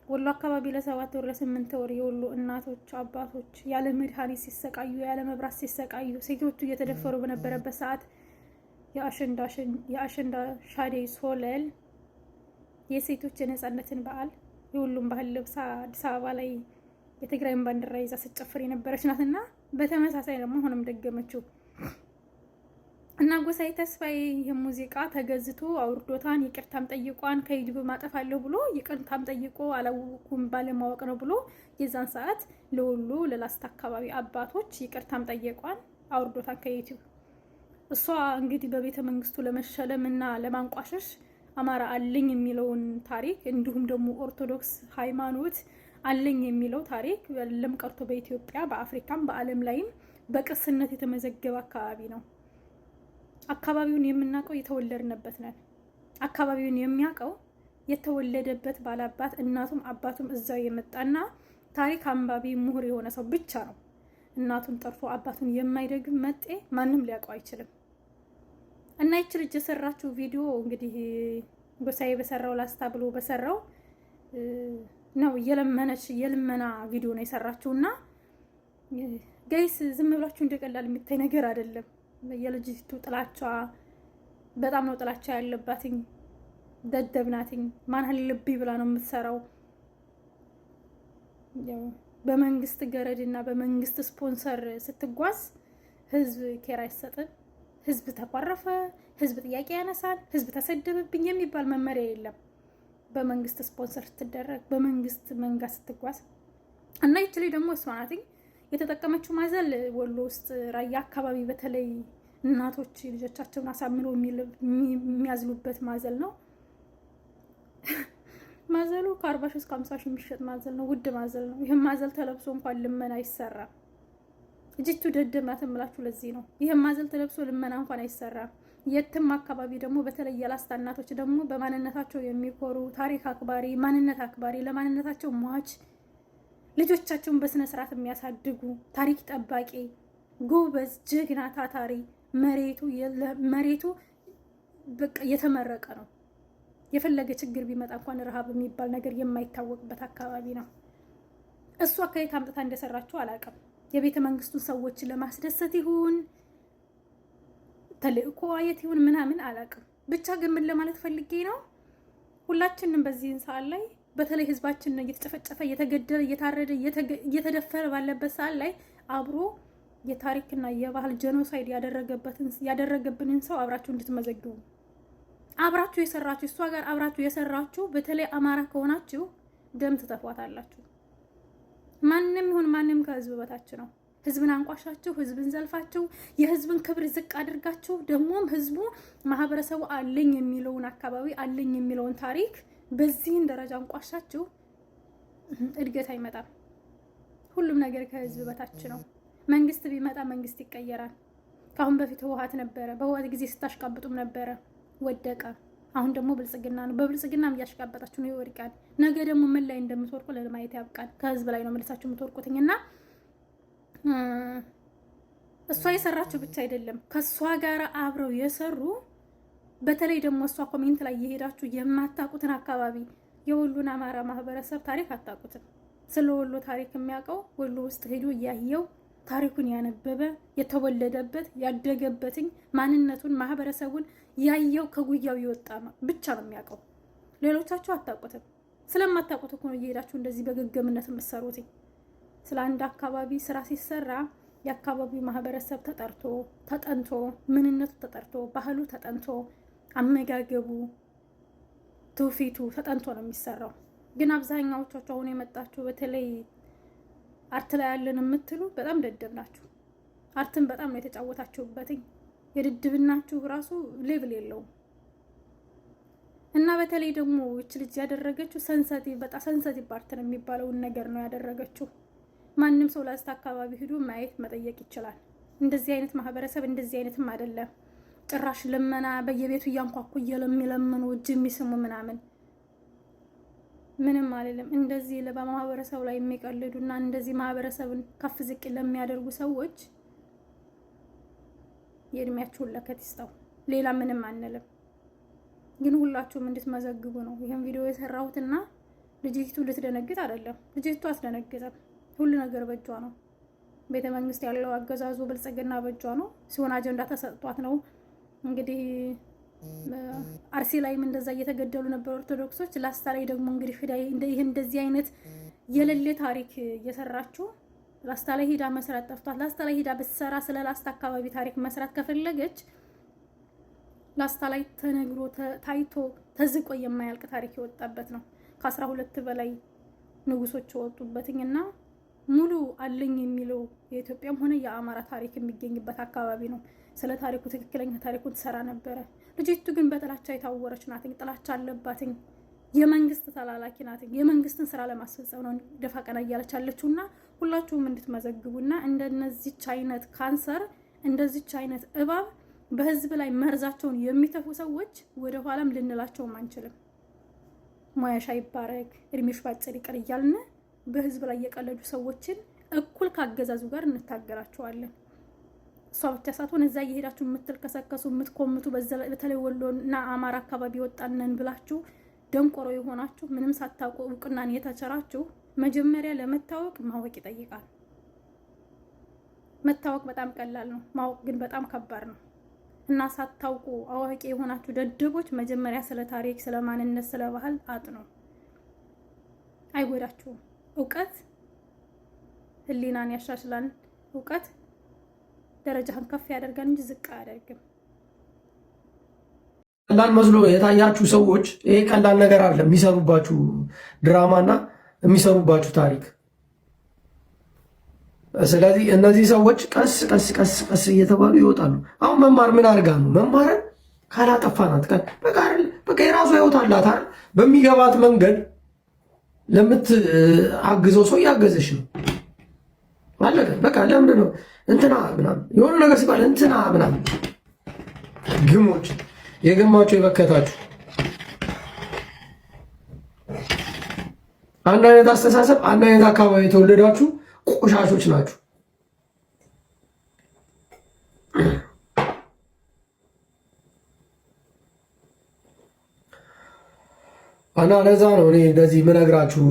ወሎ አካባቢ ለ7 ወር ለ8 ወር የወሎ እናቶች አባቶች ያለ መድኃኒት ሲሰቃዩ ያለ መብራት ሲሰቃዩ ሴቶቹ እየተደፈሩ በነበረበት ሰዓት የአሸንዳ ሻደይ ሶለል የሴቶች የነጻነትን በዓል የሁሉም ባህል ለብሳ አዲስ አበባ ላይ የትግራይን ባንዲራ ይዛ ስትጨፍር የነበረች ናትና በተመሳሳይ ደግሞ አሁንም ደገመችው እና ጎሳዬ ተስፋዬ የሙዚቃ ተገዝቶ አውርዶታን ይቅርታም ጠይቋን ከዩቲዩብ ማጠፋለሁ ብሎ ይቅርታም ጠይቆ አላወኩም ባለማወቅ ነው ብሎ የዛን ሰዓት ለወሎ ለላስታ አካባቢ አባቶች ይቅርታም ጠይቋን አውርዶታን ከዩቲዩብ። እሷ እንግዲህ በቤተ መንግስቱ ለመሸለም እና ለማንቋሸሽ አማራ አለኝ የሚለውን ታሪክ እንዲሁም ደግሞ ኦርቶዶክስ ሃይማኖት አለኝ የሚለው ታሪክ ለም ቀርቶ በኢትዮጵያ በአፍሪካም በዓለም ላይም በቅርስነት የተመዘገበ አካባቢ ነው። አካባቢውን የምናውቀው የተወለድንበት ነን። አካባቢውን የሚያውቀው የተወለደበት ባላባት እናቱም አባቱም እዛው የመጣና ታሪክ አንባቢ ምሁር የሆነ ሰው ብቻ ነው። እናቱን ጠርፎ አባቱን የማይደግም መጤ ማንም ሊያውቀው አይችልም። እና ይች ልጅ የሰራችው ቪዲዮ እንግዲህ ጎሳዬ በሰራው ላስታ ብሎ በሰራው ነው የልመና ቪዲዮ ነው የሰራችውና ጋይስ ዝም ብላችሁ እንደቀላል የሚታይ ነገር አይደለም። የልጅቱ ጥላቻ በጣም ነው ጥላቻ ያለባትኝ። ደደብናትኝ ማን አለብኝ ብላ ነው የምትሰራው። በመንግስት ገረድና በመንግስት ስፖንሰር ስትጓዝ ህዝብ ኬር አይሰጥም። ህዝብ ተቋረፈ፣ ህዝብ ጥያቄ ያነሳል፣ ህዝብ ተሰደበብኝ የሚባል መመሪያ የለም። በመንግስት ስፖንሰር ስትደረግ በመንግስት መንጋ ስትጓዝ እና ይች ላይ ደግሞ እሷ ናትኝ የተጠቀመችው ማዘል ወሎ ውስጥ ራያ አካባቢ በተለይ እናቶች ልጆቻቸውን አሳምነው የሚያዝሉበት ማዘል ነው። ማዘሉ ከ40 ሺህ እስከ 50 ሺህ የሚሸጥ ማዘል ነው። ውድ ማዘል ነው። ይሄን ማዘል ተለብሶ እንኳን ልመና አይሰራም። እጅቱ ደደማት እምላችሁ ለዚህ ነው። ይሄን ማዘል ተለብሶ ልመና እንኳን አይሰራም። የትም አካባቢ ደግሞ በተለይ የላስታ እናቶች ደግሞ በማንነታቸው የሚኮሩ ታሪክ አክባሪ፣ ማንነት አክባሪ፣ ለማንነታቸው ሟች ልጆቻቸውን በስነ ስርዓት የሚያሳድጉ ታሪክ ጠባቂ ጎበዝ ጀግና ታታሪ መሬቱ በቃ የተመረቀ ነው። የፈለገ ችግር ቢመጣ እንኳን ረሃብ የሚባል ነገር የማይታወቅበት አካባቢ ነው። እሷ ከየት አምጥታ እንደሰራችው አላውቅም። የቤተ መንግስቱን ሰዎች ለማስደሰት ይሁን ተልእኮ አየት ይሁን ምናምን አላውቅም። ብቻ ግን ምን ለማለት ፈልጌ ነው ሁላችንም በዚህን ሰዓት ላይ በተለይ ህዝባችን እየተጨፈጨፈ እየተገደለ እየታረደ እየተደፈረ ባለበት ሰዓት ላይ አብሮ የታሪክና የባህል ጄኖሳይድ ያደረገብንን ሰው አብራችሁ እንድትመዘግቡ አብራችሁ የሰራችሁ እሷ ጋር አብራችሁ የሰራችሁ በተለይ አማራ ከሆናችሁ ደም ትተፏታላችሁ። ማንም ይሁን ማንም ከህዝብ በታች ነው። ህዝብን አንቋሻችሁ፣ ህዝብን ዘልፋችሁ፣ የህዝብን ክብር ዝቅ አድርጋችሁ ደግሞም ህዝቡ ማህበረሰቡ አለኝ የሚለውን አካባቢ አለኝ የሚለውን ታሪክ በዚህን ደረጃ አንቋሻችሁ እድገት አይመጣም። ሁሉም ነገር ከህዝብ በታች ነው። መንግስት ቢመጣ መንግስት ይቀየራል። ካሁን በፊት ህወሓት ነበረ። በህወሓት ጊዜ ስታሽቃብጡም ነበረ፣ ወደቀ። አሁን ደግሞ ብልጽግና ነው። በብልጽግናም እያሽቃበጣችሁ ነው፣ ይወድቃል። ነገ ደግሞ ምን ላይ እንደምትወርቁ ለማየት ያብቃል። ከህዝብ ላይ ነው መልሳችሁ የምትወርቁትኝና እሷ የሰራችሁ ብቻ አይደለም ከሷ ጋር አብረው የሰሩ በተለይ ደግሞ እሷ ኮሜንት ላይ የሄዳችሁ የማታውቁትን አካባቢ የወሎን አማራ ማህበረሰብ ታሪክ አታውቁትም። ስለ ወሎ ታሪክ የሚያውቀው ወሎ ውስጥ ሄዶ እያየው ታሪኩን ያነበበ የተወለደበት ያደገበትኝ ማንነቱን ማህበረሰቡን ያየው ከጉያው ይወጣ ብቻ ነው የሚያውቀው። ሌሎቻችሁ አታውቁትም። ስለማታውቁት እኮ ነው እየሄዳችሁ እንደዚህ በገገምነት የምትሰሩት። ስለ አንድ አካባቢ ስራ ሲሰራ የአካባቢው ማህበረሰብ ተጠንቶ ምንነቱ ተጠርቶ ባህሉ ተጠንቶ አመጋገቡ ትውፊቱ ተጠንቶ ነው የሚሰራው። ግን አብዛኛዎቻችሁ አሁን የመጣችሁ በተለይ አርት ላይ ያለን የምትሉ በጣም ደደብ ናችሁ። አርትን በጣም ነው የተጫወታችሁበትኝ። የድድብናችሁ ራሱ ሌቭል የለውም። እና በተለይ ደግሞ እቺ ልጅ ያደረገችው በጣም ሰንሰቲቭ አርት ነው የሚባለውን ነገር ነው ያደረገችው። ማንም ሰው ላስታ አካባቢ ሄዶ ማየት መጠየቅ ይችላል። እንደዚህ አይነት ማህበረሰብ እንደዚህ አይነትም አይደለም። ጭራሽ ልመና በየቤቱ እያንኳኩ እየለሚለምኑ እጅ የሚስሙ ምናምን ምንም አይደለም። እንደዚህ በማህበረሰቡ ላይ የሚቀልዱና እንደዚህ ማህበረሰብን ከፍ ዝቅ ለሚያደርጉ ሰዎች የእድሜያችሁን ለከት ይስጠው። ሌላ ምንም አንልም። ግን ሁላችሁም እንድትመዘግቡ ነው ይሄን ቪዲዮ የሰራሁትና ልጅቱ ልትደነግጥ አይደለም። ልጅቱ አትደነግጥም። ሁሉ ነገር በእጇ ነው። ቤተ መንግስት ያለው አገዛዙ ብልጽግና በእጇ ነው ሲሆን አጀንዳ ተሰጥቷት ነው። እንግዲህ አርሲ ላይም እንደዛ እየተገደሉ ነበር ኦርቶዶክሶች። ላስታ ላይ ደግሞ እንግዲህ ይሄ እንደዚህ አይነት የሌለ ታሪክ እየሰራችሁ ላስታ ላይ ሄዳ መስራት ጠፍቷት። ላስታ ላይ ሄዳ በሰራ ስለ ላስታ አካባቢ ታሪክ መስራት ከፈለገች ላስታ ላይ ተነግሮ ታይቶ ተዝቆ የማያልቅ ታሪክ የወጣበት ነው። ከ12 በላይ ንጉሶች ወጡበትኝና ሙሉ አለኝ የሚለው የኢትዮጵያም ሆነ የአማራ ታሪክ የሚገኝበት አካባቢ ነው። ስለ ታሪኩ ትክክለኛ ታሪኩን ትሰራ ነበረ። ልጅቱ ግን በጥላቻ የታወረች ናት። ጥላቻ አለባትኝ። የመንግስት ተላላኪ ናት። የመንግስትን ስራ ለማስፈጸም ነው ደፋ ቀና እያለች ያለችውና ሁላችሁም እንድትመዘግቡና እንደነዚህች አይነት ካንሰር እንደዚህች አይነት እባብ በህዝብ ላይ መርዛቸውን የሚተፉ ሰዎች ወደ ኋላም ልንላቸውም አንችልም። ሙያሽ አይባረክ እድሜሽ ባጭር ይቀር እያልን በህዝብ ላይ የቀለዱ ሰዎችን እኩል ካገዛዙ ጋር እንታገላቸዋለን። እሷ ብቻ ሳትሆን እዛ እየሄዳችሁ የምትልከሰከሱ የምትኮምቱ በተለይ ወሎና አማራ አካባቢ ወጣነን ብላችሁ ደንቆሮ የሆናችሁ ምንም ሳታውቁ እውቅናን የተቸራችሁ መጀመሪያ ለመታወቅ ማወቅ ይጠይቃል። መታወቅ በጣም ቀላል ነው፣ ማወቅ ግን በጣም ከባድ ነው። እና ሳታውቁ አዋቂ የሆናችሁ ደደቦች መጀመሪያ ስለ ታሪክ፣ ስለ ማንነት፣ ስለ ባህል አጥኑ። አይጎዳችሁም። እውቀት ህሊናን ያሻሽላል። እውቀት ደረጃህን ከፍ ያደርጋል እንጂ ዝቅ አያደርግም። ቀላል መስሎ የታያችሁ ሰዎች ይሄ ቀላል ነገር አለ። የሚሰሩባችሁ ድራማና የሚሰሩባችሁ ታሪክ። ስለዚህ እነዚህ ሰዎች ቀስ ቀስ ቀስ ቀስ እየተባሉ ይወጣሉ። አሁን መማር ምን አድርጋ ነው? መማርን ካላጠፋናት በቃ የራሷ ህይወት አላት አይደል? በሚገባት መንገድ ለምትአግዘው ሰው እያገዘች ነው። አለቀ በቃ። ለምንድን ነው እንትና ምናምን የሆነ ነገር ሲባል እንትና ምናምን ግሞች የገማችሁ የበከታችሁ አንድ አይነት አስተሳሰብ አንድ አይነት አካባቢ የተወለዳችሁ ቆሻሾች ናችሁ። እና ለዛ ነው እኔ እንደዚህ ምነግራችሁ።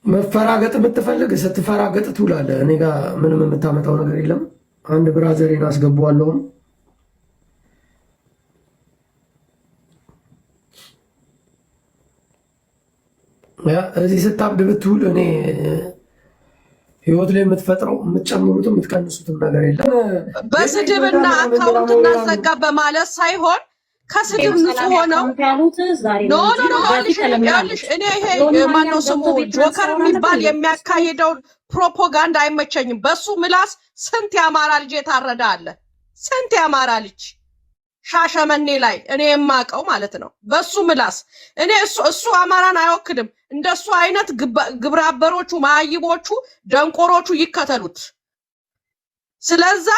መፈራገጥ የምትፈልግ ስትፈራገጥ ትውላለህ። እኔ ጋር ምንም የምታመጣው ነገር የለም። አንድ ብራዘሬን አስገባዋለሁ። እዚህ ስታብድ ብትውል እኔ ህይወት ላይ የምትፈጥረው የምትጨምሩትም የምትቀንሱትም ነገር የለም። በስድብና አካውንት እናዘጋ በማለት ሳይሆን ከስድብ ንጹህ ሆነው እኔ ይሄ ማነው ስሙ ጆከር የሚባል የሚያካሂደውን ፕሮፓጋንዳ አይመቸኝም። በሱ ምላስ ስንት የአማራ ልጅ የታረደ አለ። ስንት የአማራ ልጅ ሻሸመኔ ላይ እኔ የማውቀው ማለት ነው። በሱ ምላስ እኔ እሱ አማራን አይወክልም። እንደሱ አይነት ግብረ አበሮቹ፣ ማይቦቹ፣ ደንቆሮቹ ይከተሉት። ስለዛ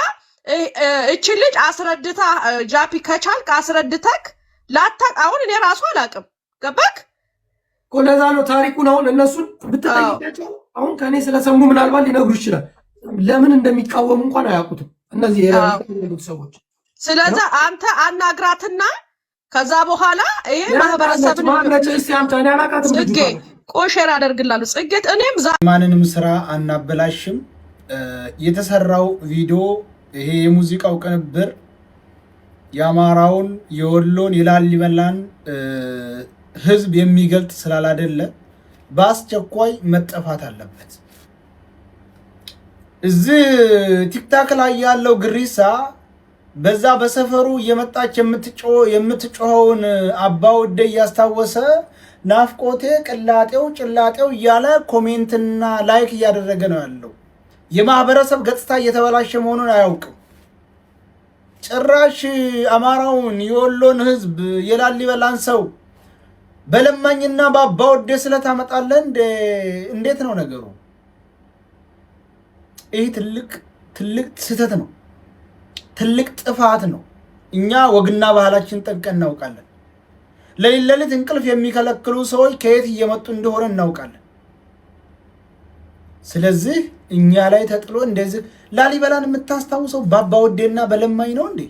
እቺ ልጅ አስረድታ ጃፒ ከቻልክ አስረድተክ ላታቅ። አሁን እኔ ራሱ አላቅም። ገባክ? ለዛ ነው ታሪኩን አሁን እነሱን ብትጠይቃቸው አሁን ከኔ ስለሰሙ ምናልባት ሊነግሩ ይችላል። ለምን እንደሚቃወሙ እንኳን አያውቁትም እነዚህ የራሱት ሰዎች። ስለዛ አንተ አናግራትና ከዛ በኋላ ይሄ ማህበረሰብን ጽጌ ቆሼር አደርግላለሁ። ጽጌት እኔም ማንንም ስራ አናበላሽም። የተሰራው ቪዲዮ ይሄ የሙዚቃው ቅንብር የአማራውን፣ የወሎን፣ የላሊበላን ህዝብ የሚገልጥ ስላላደለ በአስቸኳይ መጠፋት አለበት። እዚህ ቲክታክ ላይ ያለው ግሪሳ በዛ በሰፈሩ እየመጣች የምትጮኸውን አባወደ እያስታወሰ ናፍቆቴ ቅላጤው ጭላጤው እያለ ኮሜንትና ላይክ እያደረገ ነው ያለው። የማህበረሰብ ገጽታ እየተበላሸ መሆኑን አያውቅም። ጭራሽ አማራውን፣ የወሎን ህዝብ፣ የላሊበላን ሰው በለማኝና በአባወደ ስለታመጣለህ እንዴት ነው ነገሩ? ይህ ትልቅ ስህተት ነው። ትልቅ ጥፋት ነው። እኛ ወግና ባህላችን ጠንቅቀን እናውቃለን። ለሌሊት እንቅልፍ የሚከለክሉ ሰዎች ከየት እየመጡ እንደሆነ እናውቃለን። ስለዚህ እኛ ላይ ተጥሎ እንደዚህ ላሊበላን የምታስታውሰው በአባ ወዴና በለማኝ ነው እንዴ?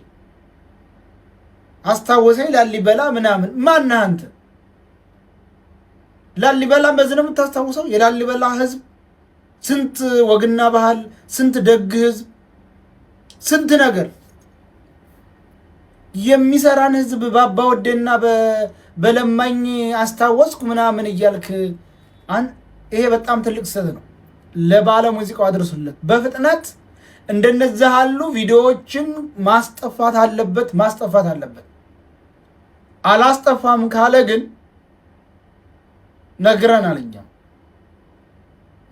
አስታወሰኝ ላሊበላ ምናምን ማነህ አንተ? ላሊበላን በዚህ ነው የምታስታውሰው? የላሊበላ ህዝብ ስንት ወግና ባህል፣ ስንት ደግ ህዝብ፣ ስንት ነገር የሚሰራን ህዝብ በአባ ወዴና በለማኝ አስታወስኩ ምናምን እያልክ ይሄ በጣም ትልቅ ስህተት ነው። ለባለ ሙዚቃው አድርሱለት በፍጥነት። እንደነዚህ ያሉ ቪዲዮዎችን ማስጠፋት አለበት። አላስጠፋም ካለ ግን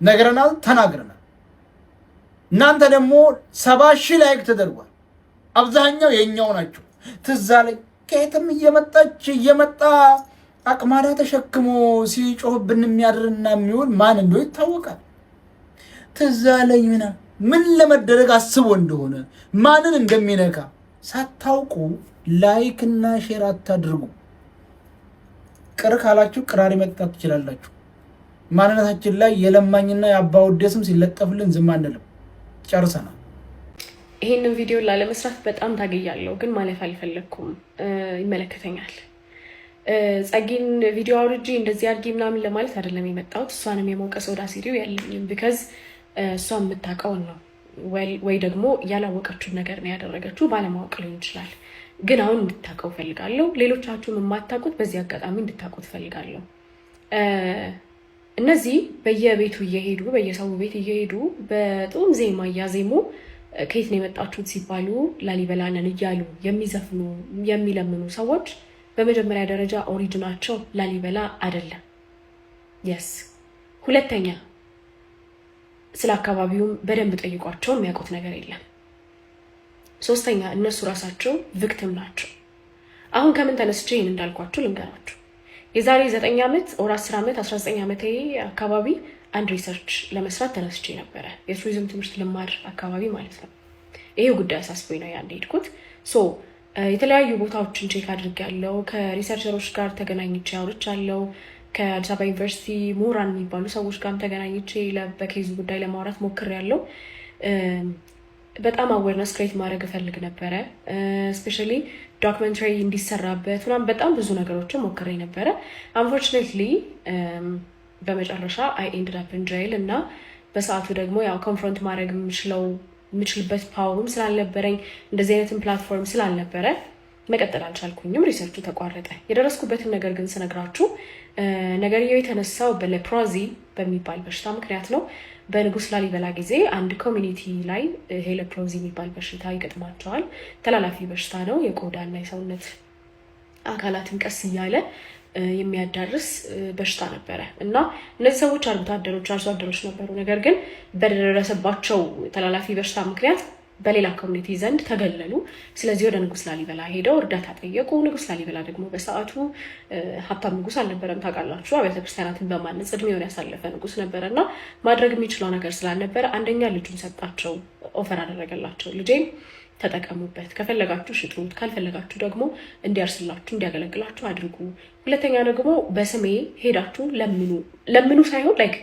ነግረናል፣ ተናግረናል። እናንተ ደግሞ 70,000 ላይክ ተደርጓል። አብዛኛው የኛው ናቸው። ትዝ አለኝ ከየትም እየመጣ አቅማዳ ተሸክሞ ሲጮህብን የሚያድርና የሚውል ማን እንደው ይታወቃል። ትዝ አለኝ ምን ለመደረግ አስቦ እንደሆነ ማንን እንደሚነካ ሳታውቁ ላይክ እና ሼር አታድርጉ። ቅር ካላችሁ ቅራሪ መጣት ትችላላችሁ። ማንነታችን ላይ የለማኝና የአባ ወዴ ስም ሲለጠፍልን ዝም አንልም። ጨርሰናል። ይሄንን ቪዲዮ ላለመስራት በጣም ታገያለሁ፣ ግን ማለፍ አልፈለኩም። ይመለከተኛል። ጸጊን ቪዲዮ አውርጂ እንደዚህ አድርጊ ምናምን ለማለት አይደለም የመጣሁት። እሷንም የመውቀስ ወዳ ሲሪው ያለኝም ቢካዝ እሷ የምታውቀውን ነው ወይ ደግሞ ያላወቀችውን ነገር ነው ያደረገችው። ባለማወቅ ሊሆን ይችላል፣ ግን አሁን እንድታውቀው ፈልጋለሁ። ሌሎቻችሁም የማታውቁት በዚህ አጋጣሚ እንድታውቁት ፈልጋለሁ። እነዚህ በየቤቱ እየሄዱ በየሰው ቤት እየሄዱ በጥም ዜማ እያዜሙ ከየት ነው የመጣችሁት ሲባሉ ላሊበላ ነን እያሉ የሚዘፍኑ የሚለምኑ ሰዎች በመጀመሪያ ደረጃ ኦሪጂናቸው ላሊበላ አይደለም። የስ ሁለተኛ ስለ አካባቢውም በደንብ ጠይቋቸው የሚያውቁት ነገር የለም። ሶስተኛ እነሱ ራሳቸው ቪክቲም ናቸው። አሁን ከምን ተነስቼ ይህን እንዳልኳችሁ ልንገራችሁ። የዛሬ 9 ዓመት ወር 10 ዓመት 19 ዓመት አካባቢ አንድ ሪሰርች ለመስራት ተነስቼ ነበረ። የቱሪዝም ትምህርት ልማድ አካባቢ ማለት ነው። ይሄ ጉዳይ አሳስቦኝ ነው ያን ሄድኩት። የተለያዩ ቦታዎችን ቼክ አድርጌያለሁ። ከሪሰርቸሮች ጋር ተገናኝቼ አውርቻለሁ። ከአዲስ አበባ ዩኒቨርሲቲ ምሁራን የሚባሉ ሰዎች ጋርም ተገናኝቼ በኬዙ ጉዳይ ለማውራት ሞክሬያለሁ። በጣም አዌርነስ ክሬት ማድረግ እፈልግ ነበረ። ስፔሻሊ ዶክመንተሪ እንዲሰራበት ምናምን በጣም ብዙ ነገሮችን ሞክሬ ነበረ። አንፎርቹኔትሊ በመጨረሻ አይ ኤንድድ አፕ ኢን ጄል እና በሰዓቱ ደግሞ ያው ኮንፍሮንት ማድረግ የምችልበት ፓወርም ስላልነበረኝ እንደዚህ አይነትን ፕላትፎርም ስላልነበረ መቀጠል አልቻልኩኝም። ሪሰርቹ ተቋረጠ። የደረስኩበትን ነገር ግን ስነግራችሁ ነገርየው የተነሳው በሌፕሮዚ በሚባል በሽታ ምክንያት ነው። በንጉስ ላሊበላ ጊዜ አንድ ኮሚኒቲ ላይ ሌፕሮዚ የሚባል በሽታ ይገጥማቸዋል። ተላላፊ በሽታ ነው። የቆዳና የሰውነት አካላትን ቀስ እያለ የሚያዳርስ በሽታ ነበረ እና እነዚህ ሰዎች አርብቶ አደሮች ነበሩ። ነገር ግን በደረሰባቸው ተላላፊ በሽታ ምክንያት በሌላ ኮሚኒቲ ዘንድ ተገለሉ። ስለዚህ ወደ ንጉስ ላሊበላ ሄደው እርዳታ ጠየቁ። ንጉስ ላሊበላ ደግሞ በሰዓቱ ሀብታም ንጉስ አልነበረም። ታውቃላችሁ፣ አብያተ ክርስቲያናትን በማነጽ እድሜውን ያሳለፈ ንጉስ ነበረና ማድረግ የሚችለው ነገር ስላልነበረ አንደኛ ልጁን ሰጣቸው፣ ኦፈር አደረገላቸው። ልጄን ተጠቀሙበት፣ ከፈለጋችሁ ሽጡት፣ ካልፈለጋችሁ ደግሞ እንዲያርስላችሁ እንዲያገለግላችሁ አድርጉ። ሁለተኛ ደግሞ በስሜ ሄዳችሁ ለምኑ ሳይሆን ላይክ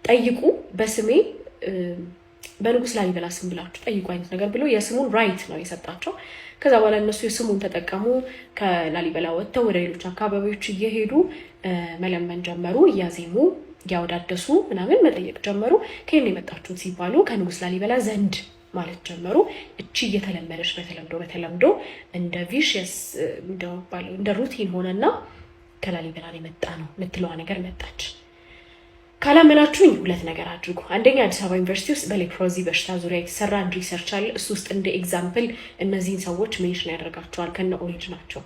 ጠይቁ፣ በስሜ በንጉስ ላሊበላ ስም ብላችሁ ጠይቁ አይነት ነገር ብሎ የስሙን ራይት ነው የሰጣቸው። ከዛ በኋላ እነሱ የስሙን ተጠቀሙ። ከላሊበላ ወጥተው ወደ ሌሎች አካባቢዎች እየሄዱ መለመን ጀመሩ። እያዜሙ እያወዳደሱ ምናምን መጠየቅ ጀመሩ። ከየት ነው የመጣችሁት ሲባሉ ከንጉስ ላሊበላ ዘንድ ማለት ጀመሩ። እቺ እየተለመደች በተለምዶ እንደ ቪሽየስ እንደ ሩቲን ሆነና ከላሊበላ የመጣ ነው የምትለዋ ነገር መጣች። ካላመናችሁኝ ሁለት ነገር አድርጉ። አንደኛ አዲስ አበባ ዩኒቨርሲቲ ውስጥ በሌፕሮዚ በሽታ ዙሪያ የተሰራ አንድ ሪሰርች አለ። እሱ ውስጥ እንደ ኤግዛምፕል እነዚህን ሰዎች ሜንሽን ያደርጋቸዋል ከነ ኦሪጅናቸው።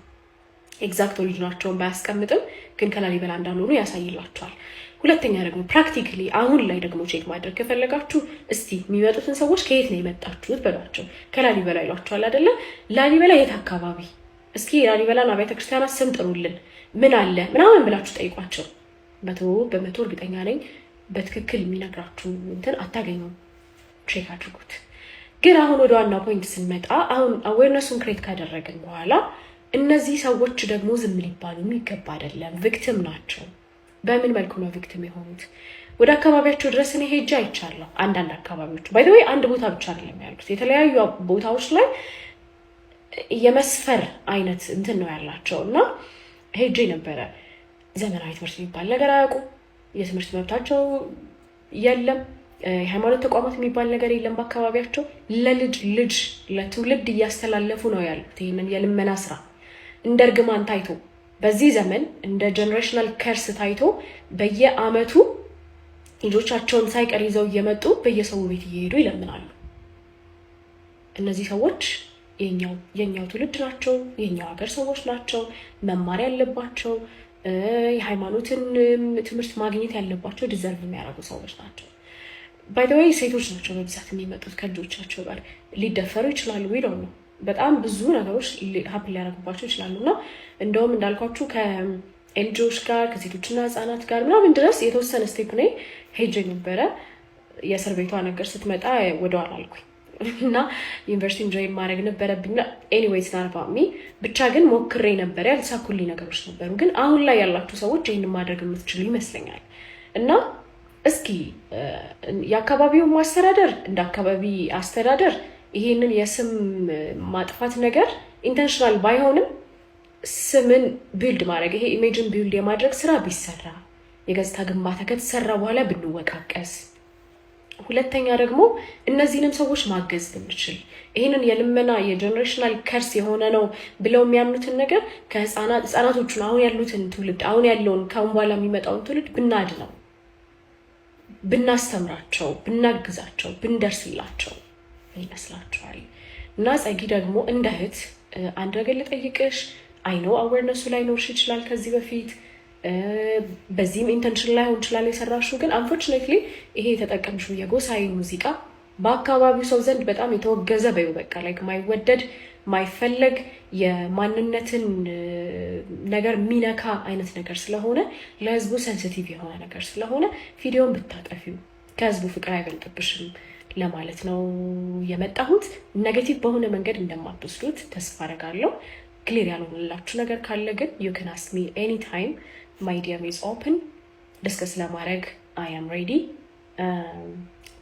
ኤግዛክት ኦሪጅናቸውን ባያስቀምጥም ግን ከላሊበላ እንዳልሆኑ ያሳይላቸዋል። ሁለተኛ ደግሞ ፕራክቲካሊ አሁን ላይ ደግሞ ቼክ ማድረግ ከፈለጋችሁ እስቲ የሚመጡትን ሰዎች ከየት ነው የመጣችሁት በሏቸው። ከላሊበላ ይሏቸዋል አይደለ? ላሊበላ የት አካባቢ? እስኪ የላሊበላን አብያተ ክርስቲያናት ስም ጥሩልን፣ ምን አለ ምናምን ብላችሁ ጠይቋቸው። 100% እርግጠኛ ነኝ በትክክል የሚነግራችሁ እንትን አታገኙም። ቼክ አድርጉት። ግን አሁን ወደ ዋና ፖይንት ስንመጣ አሁን አዌርነሱን ክሬት ካደረግን በኋላ እነዚህ ሰዎች ደግሞ ዝም ሊባሉ የሚገባ አይደለም። ቪክቲም ናቸው። በምን መልኩ ነው ቪክቲም የሆኑት? ወደ አካባቢያቸው ድረስ እኔ ሄጄ አይቻለሁ። አንዳንድ አካባቢዎች ባይ ዘ ወይ አንድ ቦታ ብቻ አይደለም ያሉት፣ የተለያዩ ቦታዎች ላይ የመስፈር አይነት እንትን ነው ያላቸው እና ሄጄ ነበረ። ዘመናዊ ትምህርት የሚባል ነገር አያውቁም። የትምህርት መብታቸው የለም። የሃይማኖት ተቋማት የሚባል ነገር የለም በአካባቢያቸው። ልጅ ለትውልድ እያስተላለፉ ነው ያሉት ይህንን የልመና ስራ እንደ እርግማን ታይቶ በዚህ ዘመን እንደ ጀነሬሽናል ከርስ ታይቶ በየአመቱ ልጆቻቸውን ሳይቀር ይዘው እየመጡ በየሰው ቤት እየሄዱ ይለምናሉ። እነዚህ ሰዎች የኛው ትውልድ ናቸው፣ የኛው ሀገር ሰዎች ናቸው፣ መማር ያለባቸው የሃይማኖትን ትምህርት ማግኘት ያለባቸው ዲዘርቭ የሚያደርጉ ሰዎች ናቸው። ባይ ዘ ወይ ሴቶች ናቸው በብዛት የሚመጡት ከልጆቻቸው ጋር ሊደፈሩ ይችላሉ። ዊዶን ነው በጣም ብዙ ነገሮች ሀፕን ሊያደርጉባቸው ይችላሉ። እና እንደውም እንዳልኳችሁ ከኤልጂዎች ጋር ከሴቶችና ህጻናት ጋር ምናምን ድረስ የተወሰነ ስቴፕ ላይ ሄጄ ነበረ። የእስር ቤቷ ነገር ስትመጣ ወደኋላ አልኩኝ እና ዩኒቨርሲቲን ጆይን ማድረግ ነበረብኝ። ኤኒዌይስ ናርባሚ ብቻ ግን ሞክሬ ነበር። ያልተሳኩልኝ ነገሮች ነበሩ። ግን አሁን ላይ ያላችሁ ሰዎች ይህንን ማድረግ የምትችሉ ይመስለኛል። እና እስኪ የአካባቢው ማስተዳደር እንደ አካባቢ አስተዳደር ይሄንን የስም ማጥፋት ነገር ኢንተንሽናል ባይሆንም ስምን ቢልድ ማድረግ ይሄ ኢሜጅን ቢልድ የማድረግ ስራ ቢሰራ፣ የገጽታ ግንባታ ከተሰራ በኋላ ብንወቃቀስ፣ ሁለተኛ ደግሞ እነዚህንም ሰዎች ማገዝ ብንችል ይህንን የልመና የጀነሬሽናል ከርስ የሆነ ነው ብለው የሚያምኑትን ነገር ከህፃናቶቹን አሁን ያሉትን ትውልድ አሁን ያለውን ከአሁን በኋላ የሚመጣውን ትውልድ ብናድነው፣ ብናስተምራቸው፣ ብናግዛቸው፣ ብንደርስላቸው ይመስላችኋል? እና ጸጊ ደግሞ እንደ እህት አንድ ነገር ልጠይቅሽ። አይኖ አዌርነሱ ላይ ኖርሽ ይችላል ከዚህ በፊት በዚህም ኢንተንሽን ላይ ሆን ይችላል የሰራሽው። ግን አንፎርቹኔትሊ ይሄ የተጠቀምሽው የጎሳዊ ሙዚቃ በአካባቢው ሰው ዘንድ በጣም የተወገዘ በይው በቃ ላይ ማይወደድ ማይፈለግ የማንነትን ነገር ሚነካ አይነት ነገር ስለሆነ ለህዝቡ ሴንሲቲቭ የሆነ ነገር ስለሆነ ቪዲዮን ብታጠፊው ከህዝቡ ፍቅር አይበልጥብሽም ለማለት ነው የመጣሁት። ኔጌቲቭ በሆነ መንገድ እንደማትወስዱት ተስፋ አደርጋለሁ። ክሊር ያልሆነላችሁ ነገር ካለ ግን you can ask me anytime. My DM is open. ዲስከስ ለማድረግ I am ready.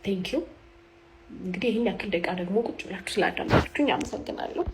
Thank you. እንግዲህ ይህን ያክል ደቂቃ ደግሞ ቁጭ ብላችሁ ስላዳመጣችሁኝ አመሰግናለሁ።